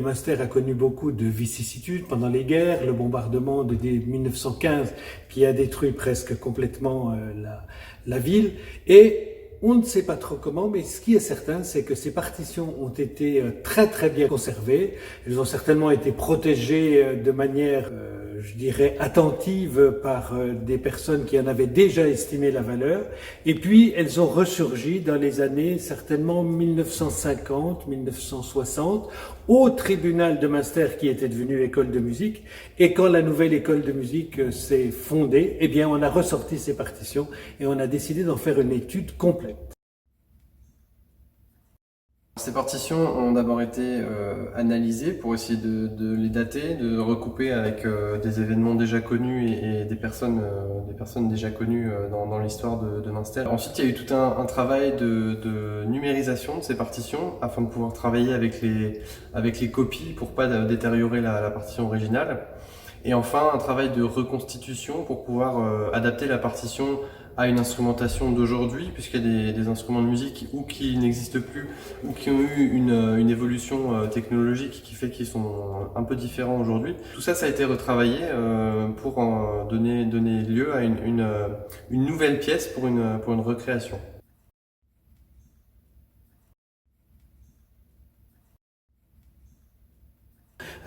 Münster a connu beaucoup de vicissitudes pendant les guerres, le bombardement de 1915 qui a détruit presque complètement la ville. Et on ne sait pas trop comment, mais ce qui est certain, c'est que ces partitions ont été très bien conservées. Elles ont certainement été protégées de manière, je dirais, attentive par des personnes qui en avaient déjà estimé la valeur. Et puis, elles ont ressurgi dans les années certainement 1950, 1960, au tribunal de Münster qui était devenu école de musique. Et quand la nouvelle école de musique s'est fondée, eh bien, on a ressorti ces partitions et on a décidé d'en faire une étude complète. Ces partitions ont d'abord été analysées pour essayer de les dater, de recouper avec des événements déjà connus et des personnes déjà connues dans l'histoire de Münster. Ensuite, il y a eu tout un travail de numérisation de ces partitions afin de pouvoir travailler avec les copies pour pas détériorer la partition originale. Et enfin, un travail de reconstitution pour pouvoir adapter la partition à une instrumentation d'aujourd'hui, puisqu'il y a des instruments de musique ou qui n'existent plus ou qui ont eu une évolution technologique qui fait qu'ils sont un peu différents aujourd'hui. Tout ça, ça a été retravaillé pour donner lieu à une nouvelle pièce pour une recréation.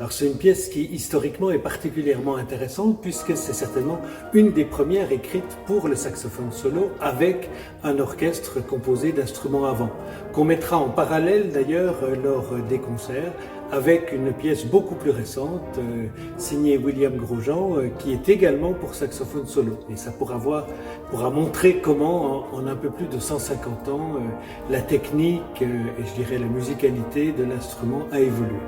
Alors c'est une pièce qui historiquement est particulièrement intéressante puisque c'est certainement une des premières écrites pour le saxophone solo avec un orchestre composé d'instruments à vent, qu'on mettra en parallèle d'ailleurs lors des concerts avec une pièce beaucoup plus récente signée William Grosjean qui est également pour saxophone solo. Et ça pourra montrer comment en un peu plus de 150 ans la technique et je dirais la musicalité de l'instrument a évolué.